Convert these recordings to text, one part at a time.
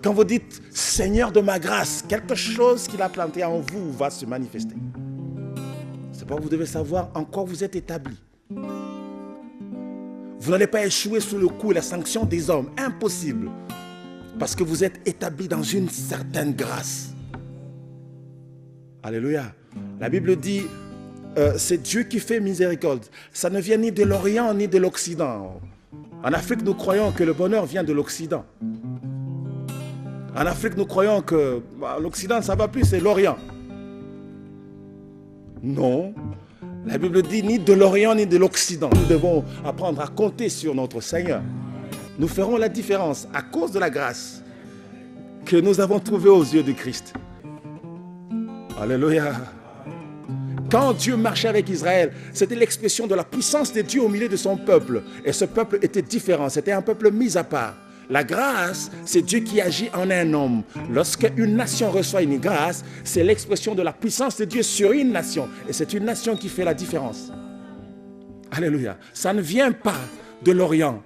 Quand vous dites « Seigneur de ma grâce », quelque chose qu'il a planté en vous va se manifester. C'est pourquoi vous devez savoir en quoi vous êtes établi. Vous n'allez pas échouer sous le coup et la sanction des hommes. Impossible. Parce que vous êtes établi dans une certaine grâce. Alléluia. La Bible dit, c'est Dieu qui fait miséricorde. Ça ne vient ni de l'Orient ni de l'Occident. En Afrique, nous croyons que le bonheur vient de l'Occident. En Afrique, nous croyons que l'Occident, ça ne va plus, c'est l'Orient. Non. La Bible dit ni de l'Orient ni de l'Occident. Nous devons apprendre à compter sur notre Seigneur. Nous ferons la différence à cause de la grâce que nous avons trouvée aux yeux de Christ. Alléluia. Quand Dieu marchait avec Israël, c'était l'expression de la puissance de Dieu au milieu de son peuple. Et ce peuple était différent, c'était un peuple mis à part. La grâce, c'est Dieu qui agit en un homme. Lorsque une nation reçoit une grâce, c'est l'expression de la puissance de Dieu sur une nation. Et c'est une nation qui fait la différence. Alléluia. Ça ne vient pas de l'Orient.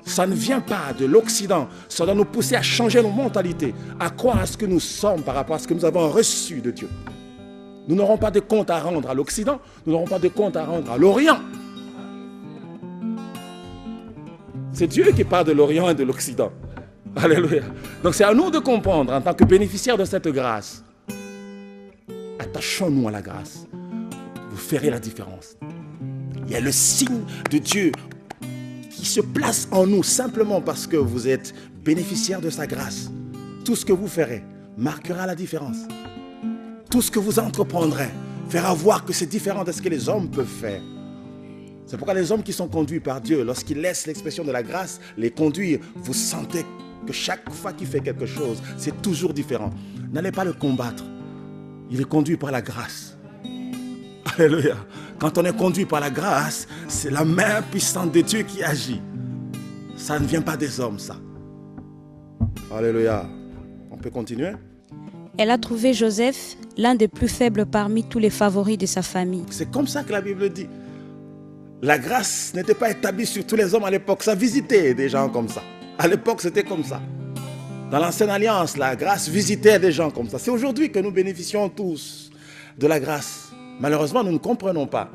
Ça ne vient pas de l'Occident. Ça doit nous pousser à changer nos mentalités, à croire à ce que nous sommes par rapport à ce que nous avons reçu de Dieu. Nous n'aurons pas de compte à rendre à l'Occident. Nous n'aurons pas de compte à rendre à l'Orient. C'est Dieu qui parle de l'Orient et de l'Occident. Alléluia. Donc c'est à nous de comprendre en tant que bénéficiaires de cette grâce. Attachons-nous à la grâce. Vous ferez la différence. Il y a le signe de Dieu qui se place en nous simplement parce que vous êtes bénéficiaires de sa grâce. Tout ce que vous ferez marquera la différence. Tout ce que vous entreprendrez fera voir que c'est différent de ce que les hommes peuvent faire. C'est pourquoi les hommes qui sont conduits par Dieu, lorsqu'ils laissent l'expression de la grâce les conduire, vous sentez que chaque fois qu'il fait quelque chose, c'est toujours différent. N'allez pas le combattre. Il est conduit par la grâce. Alléluia. Quand on est conduit par la grâce, c'est la main puissante de Dieu qui agit. Ça ne vient pas des hommes, ça. Alléluia. On peut continuer? Elle a trouvé Joseph l'un des plus faibles parmi tous les favoris de sa famille. C'est comme ça que la Bible dit. La grâce n'était pas établie sur tous les hommes à l'époque. Ça visitait des gens comme ça. À l'époque, c'était comme ça. Dans l'ancienne alliance, la grâce visitait des gens comme ça. C'est aujourd'hui que nous bénéficions tous de la grâce. Malheureusement, nous ne comprenons pas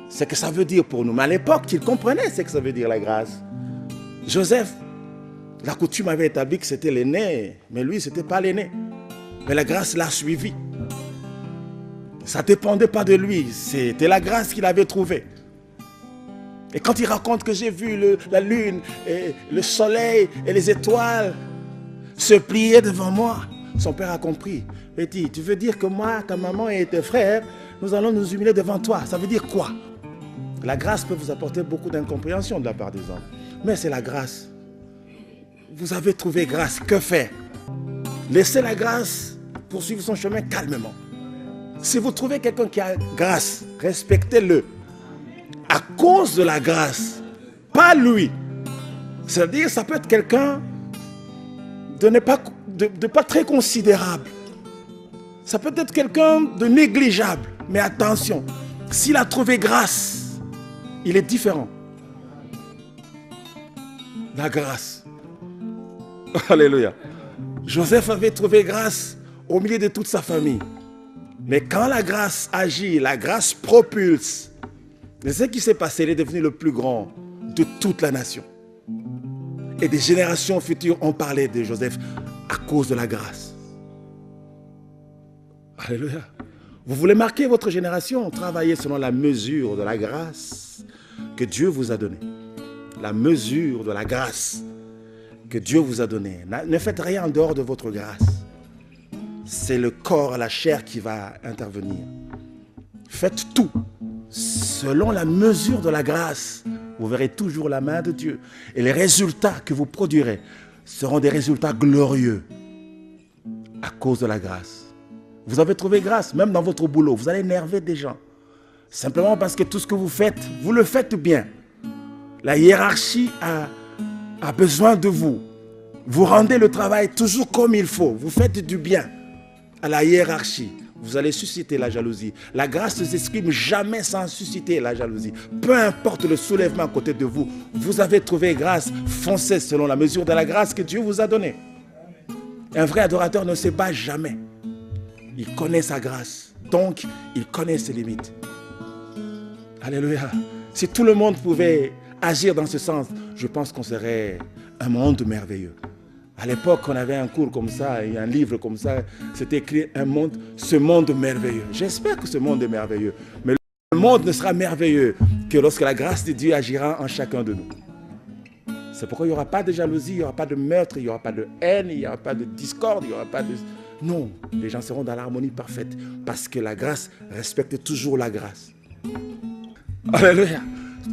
ce que ça veut dire pour nous. Mais à l'époque, ils comprenaient ce que ça veut dire la grâce. Joseph, la coutume avait établi que c'était l'aîné, mais lui, ce n'était pas l'aîné. Mais la grâce l'a suivi. Ça ne dépendait pas de lui. C'était la grâce qu'il avait trouvée. Et quand il raconte que j'ai vu la lune, et le soleil et les étoiles se plier devant moi, son père a compris. Il dit, tu veux dire que moi, ta maman et tes frères, nous allons nous humilier devant toi. Ça veut dire quoi? La grâce peut vous apporter beaucoup d'incompréhension de la part des hommes. Mais c'est la grâce. Vous avez trouvé grâce. Que faire? Laissez la grâce poursuivre son chemin calmement. Si vous trouvez quelqu'un qui a grâce, respectez-le. À cause de la grâce, pas lui. C'est-à-dire, ça peut être quelqu'un de pas très considérable. Ça peut être quelqu'un de négligeable. Mais attention, s'il a trouvé grâce, il est différent. La grâce. Alléluia. Joseph avait trouvé grâce au milieu de toute sa famille. Mais quand la grâce agit, la grâce propulse. Mais ce qui s'est passé, il est devenu le plus grand de toute la nation. Et des générations futures ont parlé de Joseph à cause de la grâce. Alléluia. Vous voulez marquer votre génération, travaillez selon la mesure de la grâce que Dieu vous a donnée. La mesure de la grâce que Dieu vous a donnée. Ne faites rien en dehors de votre grâce. C'est le corps, la chair qui va intervenir. Faites tout selon la mesure de la grâce. Vous verrez toujours la main de Dieu. Et les résultats que vous produirez seront des résultats glorieux à cause de la grâce. Vous avez trouvé grâce, même dans votre boulot. Vous allez énerver des gens. Simplement parce que tout ce que vous faites, vous le faites bien. La hiérarchie a besoin de vous. Vous rendez le travail toujours comme il faut. Vous faites du bien à la hiérarchie. Vous allez susciter la jalousie. La grâce ne s'exprime jamais sans susciter la jalousie. Peu importe le soulèvement à côté de vous, vous avez trouvé grâce. Foncez selon la mesure de la grâce que Dieu vous a donnée. Un vrai adorateur ne se bat jamais. Il connaît sa grâce. Donc, il connaît ses limites. Alléluia. Si tout le monde pouvait agir dans ce sens, je pense qu'on serait un monde merveilleux. À l'époque, on avait un cours comme ça, et un livre comme ça, c'était écrit ce monde merveilleux. J'espère que ce monde est merveilleux. Mais le monde ne sera merveilleux que lorsque la grâce de Dieu agira en chacun de nous. C'est pourquoi il n'y aura pas de jalousie, il n'y aura pas de meurtre, il n'y aura pas de haine, il n'y aura pas de discorde, il n'y aura pas de... Non, les gens seront dans l'harmonie parfaite parce que la grâce respecte toujours la grâce. Alléluia.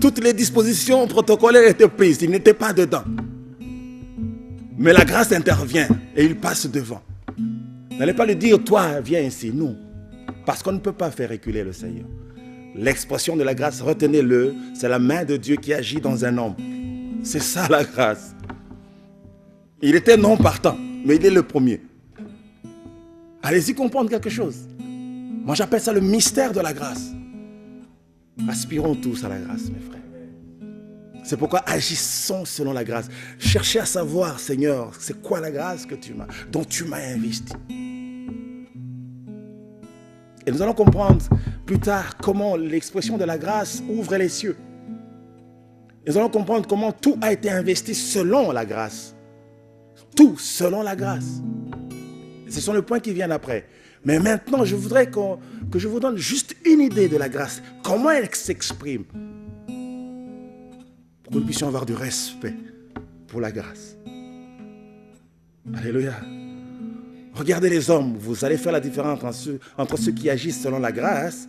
Toutes les dispositions protocolaires étaient prises, ils n'étaient pas dedans. Mais la grâce intervient et il passe devant. N'allez pas lui dire, toi, viens ici. Non. Parce qu'on ne peut pas faire reculer le Seigneur. L'expression de la grâce, retenez-le, c'est la main de Dieu qui agit dans un homme. C'est ça la grâce. Il était non partant, mais il est le premier. Allez-y comprendre quelque chose. Moi j'appelle ça le mystère de la grâce. Aspirons tous à la grâce, mes frères. C'est pourquoi agissons selon la grâce. Cherchez à savoir, Seigneur, c'est quoi la grâce dont tu m'as investi. Et nous allons comprendre plus tard comment l'expression de la grâce ouvre les cieux. Nous allons comprendre comment tout a été investi selon la grâce. Tout selon la grâce. Ce sont les points qui viennent après. Mais maintenant, je voudrais que je vous donne juste une idée de la grâce. Comment elle s'exprime. Pour que nous puissions avoir du respect pour la grâce. Alléluia. Regardez les hommes. Vous allez faire la différence entre ceux qui agissent selon la grâce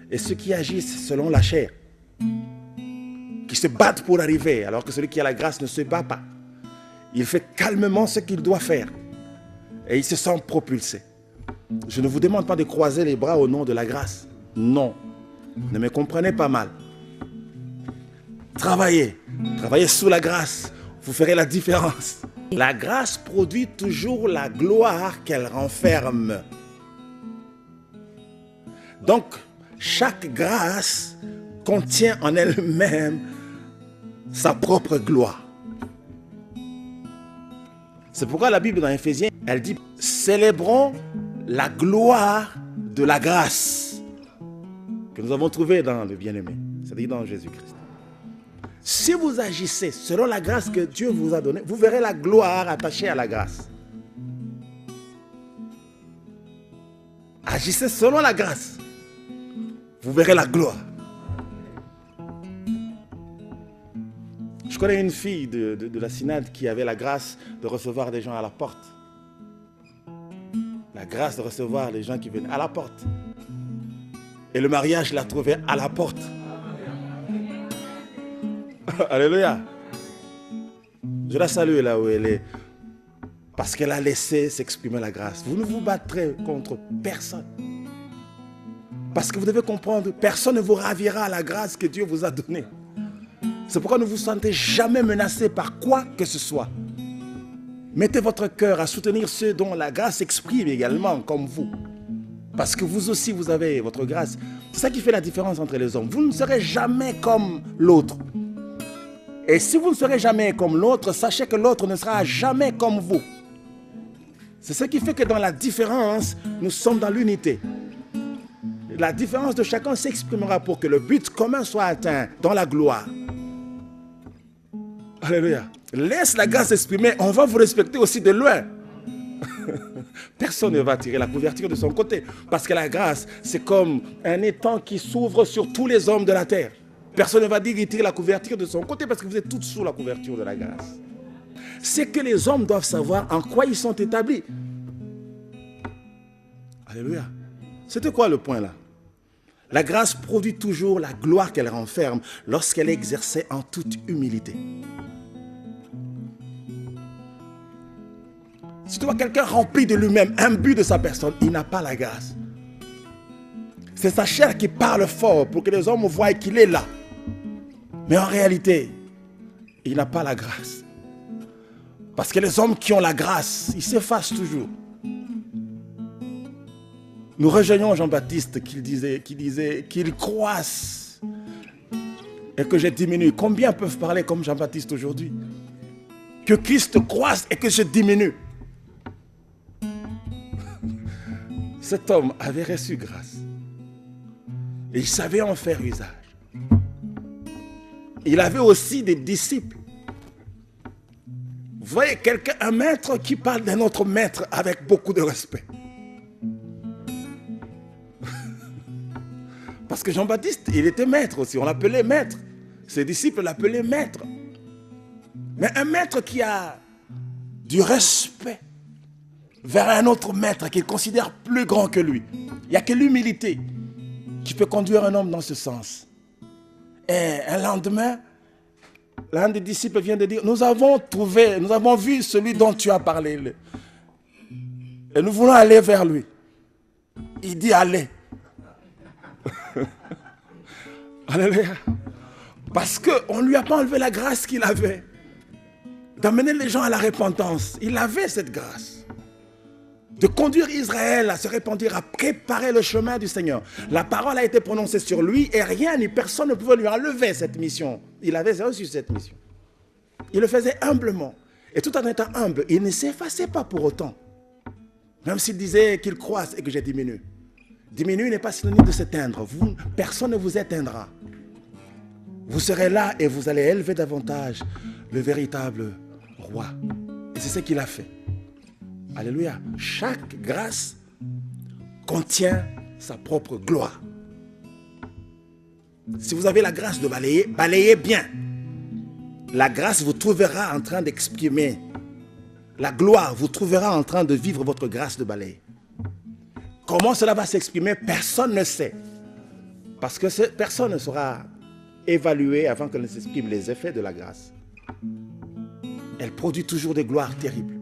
et ceux qui agissent selon la chair. Qui se battent pour arriver, alors que celui qui a la grâce ne se bat pas. Il fait calmement ce qu'il doit faire. Et il se sent propulsé. Je ne vous demande pas de croiser les bras au nom de la grâce. Non. Ne me comprenez pas mal. Travaillez sous la grâce. Vous ferez la différence. La grâce produit toujours la gloire qu'elle renferme. Donc, chaque grâce contient en elle-même sa propre gloire. C'est pourquoi la Bible dans Éphésiens, elle dit « Célébrons la gloire de la grâce que nous avons trouvée dans le bien-aimé, c'est-à-dire dans Jésus-Christ. » Si vous agissez selon la grâce que Dieu vous a donnée, vous verrez la gloire attachée à la grâce. Agissez selon la grâce, vous verrez la gloire. Je connais une fille de la synode qui avait la grâce de recevoir des gens à la porte. La grâce de recevoir les gens qui venaient à la porte. Et le mariage l'a trouvée à la porte. Alléluia. Je la salue là où elle est. Parce qu'elle a laissé s'exprimer la grâce. Vous ne vous battrez contre personne. Parce que vous devez comprendre, personne ne vous ravira à la grâce que Dieu vous a donnée. C'est pourquoi ne vous sentez jamais menacé par quoi que ce soit. Mettez votre cœur à soutenir ceux dont la grâce s'exprime également, comme vous. Parce que vous aussi, vous avez votre grâce. C'est ça qui fait la différence entre les hommes. Vous ne serez jamais comme l'autre. Et si vous ne serez jamais comme l'autre, sachez que l'autre ne sera jamais comme vous. C'est ce qui fait que dans la différence, nous sommes dans l'unité. La différence de chacun s'exprimera pour que le but commun soit atteint dans la gloire. Alléluia. Laisse la grâce s'exprimer, on va vous respecter aussi de loin. Personne ne va tirer la couverture de son côté. Parce que la grâce, c'est comme un étang qui s'ouvre sur tous les hommes de la terre. Personne ne va dire qu'il tire la couverture de son côté parce que vous êtes tous sous la couverture de la grâce. C'est que les hommes doivent savoir en quoi ils sont établis. Alléluia. C'était quoi le point là? La grâce produit toujours la gloire qu'elle renferme lorsqu'elle est exercée en toute humilité. Si tu vois quelqu'un rempli de lui-même, imbu de sa personne, il n'a pas la grâce. C'est sa chair qui parle fort pour que les hommes voient qu'il est là. Mais en réalité, il n'a pas la grâce. Parce que les hommes qui ont la grâce, ils s'effacent toujours. Nous rejoignons Jean-Baptiste qui disait qu'il croisse et que je diminue. Combien peuvent parler comme Jean-Baptiste aujourd'hui? Que Christ croisse et que je diminue. cet homme avait reçu grâce. Et il savait en faire usage. Il avait aussi des disciples. Vous voyez, un maître qui parle d'un autre maître avec beaucoup de respect. Parce que Jean-Baptiste, il était maître aussi, on l'appelait maître. Ses disciples l'appelaient maître. Mais un maître qui a du respect vers un autre maître qu'il considère plus grand que lui. Il n'y a que l'humilité qui peut conduire un homme dans ce sens. Et un lendemain, l'un des disciples vient de dire, nous avons vu celui dont tu as parlé. Et nous voulons aller vers lui. Il dit, allez. Alléluia. Parce qu'on ne lui a pas enlevé la grâce qu'il avait d'amener les gens à la repentance. Il avait cette grâce de conduire Israël à se répandre, à préparer le chemin du Seigneur. La parole a été prononcée sur lui et rien ni personne ne pouvait lui enlever cette mission. Il avait reçu cette mission. Il le faisait humblement. Et tout en étant humble, il ne s'effaçait pas pour autant. Même s'il disait qu'il croisse et que je diminue. Diminuer n'est pas synonyme de s'éteindre. Personne ne vous éteindra. Vous serez là et vous allez élever davantage le véritable roi. Et c'est ce qu'il a fait. Alléluia. Chaque grâce contient sa propre gloire. Si vous avez la grâce de balayer, balayez bien. La grâce vous trouvera en train d'exprimer. La gloire vous trouvera en train de vivre votre grâce de balayer. Comment cela va s'exprimer, personne ne sait. Parce que personne ne sera évalué avant qu'elle ne s'exprime les effets de la grâce. Elle produit toujours des gloires terribles.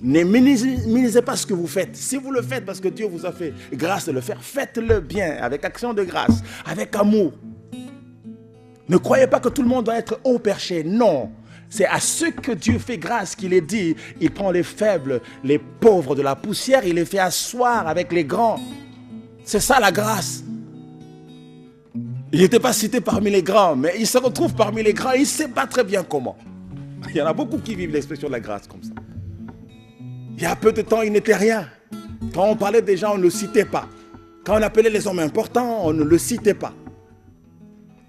Ne minimisez pas ce que vous faites. Si vous le faites parce que Dieu vous a fait grâce de le faire, faites-le bien, avec action de grâce, avec amour. Ne croyez pas que tout le monde doit être haut perché. Non. C'est à ceux que Dieu fait grâce qu'il est dit, il prend les faibles, les pauvres de la poussière, il les fait asseoir avec les grands. C'est ça la grâce. Il n'était pas cité parmi les grands, mais il se retrouve parmi les grands et il ne sait pas très bien comment. Il y en a beaucoup qui vivent l'expression de la grâce comme ça. Il y a peu de temps, il n'était rien. Quand on parlait des gens, on ne le citait pas. Quand on appelait les hommes importants, on ne le citait pas.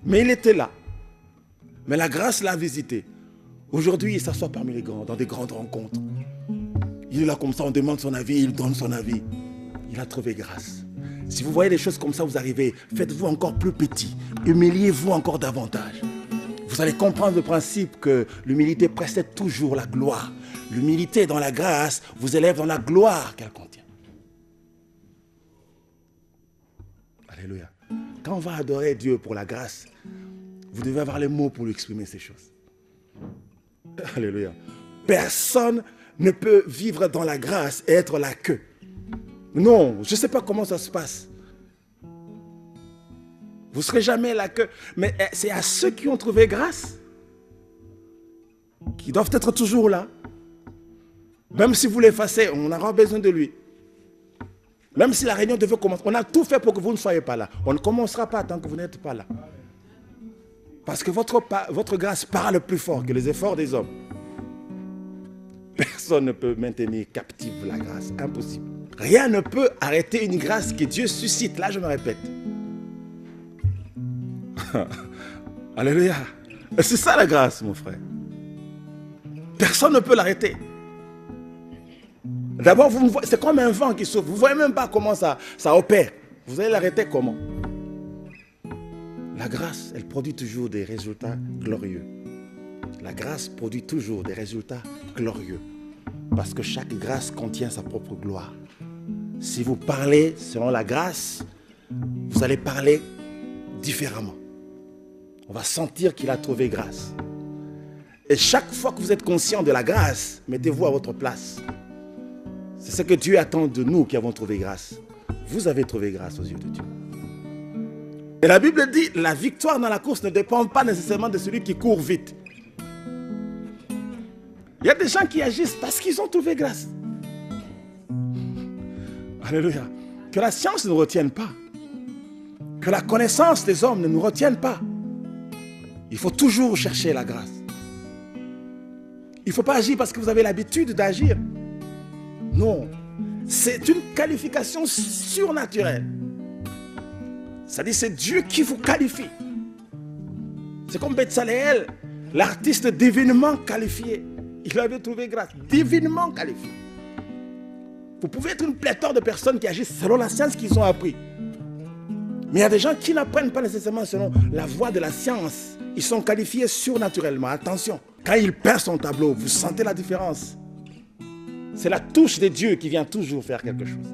Mais il était là. Mais la grâce l'a visité. Aujourd'hui, il s'assoit parmi les grands, dans des grandes rencontres. Il est là comme ça, on demande son avis, il donne son avis. Il a trouvé grâce. Si vous voyez des choses comme ça, vous arrivez, faites-vous encore plus petit. Humiliez-vous encore davantage. Vous allez comprendre le principe que l'humilité précède toujours la gloire. L'humilité dans la grâce vous élève dans la gloire qu'elle contient. Alléluia. Quand on va adorer Dieu pour la grâce, vous devez avoir les mots pour lui exprimer ces choses. Alléluia. Personne ne peut vivre dans la grâce et être la queue. Non, je ne sais pas comment ça se passe. Vous ne serez jamais la queue. Mais c'est à ceux qui ont trouvé grâce, qui doivent être toujours là. Même si vous l'effacez, on aura besoin de lui. Même si la réunion devait commencer, on a tout fait pour que vous ne soyez pas là. On ne commencera pas tant que vous n'êtes pas là. Parce que votre grâce parle plus fort que les efforts des hommes. Personne ne peut maintenir captive la grâce. Impossible. Rien ne peut arrêter une grâce que Dieu suscite. Là, je me répète. Alléluia. C'est ça la grâce, mon frère. Personne ne peut l'arrêter. D'abord, c'est comme un vent qui souffle. Vous ne voyez même pas comment ça opère. Vous allez l'arrêter comment? La grâce, elle produit toujours des résultats glorieux. La grâce produit toujours des résultats glorieux. Parce que chaque grâce contient sa propre gloire. Si vous parlez selon la grâce, vous allez parler différemment. On va sentir qu'il a trouvé grâce. Et chaque fois que vous êtes conscient de la grâce, mettez-vous à votre place. C'est ce que Dieu attend de nous qui avons trouvé grâce. Vous avez trouvé grâce aux yeux de Dieu. Et la Bible dit, la victoire dans la course ne dépend pas nécessairement de celui qui court vite. Il y a des gens qui agissent parce qu'ils ont trouvé grâce. Alléluia. Que la science ne nous retienne pas. Que la connaissance des hommes ne nous retienne pas. Il faut toujours chercher la grâce. Il ne faut pas agir parce que vous avez l'habitude d'agir. Non. C'est une qualification surnaturelle. C'est-à-dire c'est Dieu qui vous qualifie. C'est comme Betsaleel, l'artiste divinement qualifié. Il avait trouvé grâce, divinement qualifié. Vous pouvez être une pléthore de personnes qui agissent selon la science qu'ils ont appris. Mais il y a des gens qui n'apprennent pas nécessairement selon la voie de la science. Ils sont qualifiés surnaturellement. Attention, quand il perd son tableau, vous sentez la différence. C'est la touche de Dieu qui vient toujours faire quelque chose.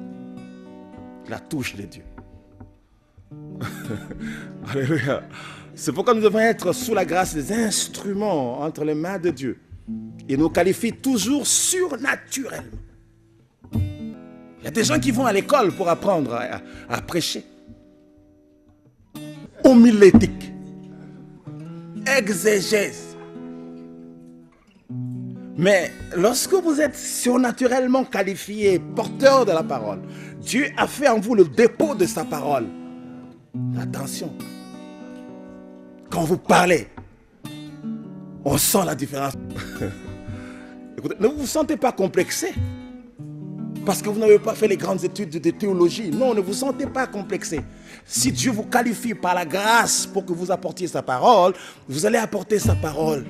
La touche de Dieu. Alléluia. C'est pourquoi nous devons être sous la grâce des instruments entre les mains de Dieu. Il nous qualifie toujours surnaturellement. Il y a des gens qui vont à l'école pour apprendre à prêcher. Homilétique. Exégèse. Mais lorsque vous êtes surnaturellement qualifié, porteur de la parole, Dieu a fait en vous le dépôt de sa parole. Attention. Quand vous parlez, on sent la différence. Écoutez, ne vous sentez pas complexé. Parce que vous n'avez pas fait les grandes études de théologie. Non, ne vous sentez pas complexé. Si Dieu vous qualifie par la grâce pour que vous apportiez sa parole, vous allez apporter sa parole.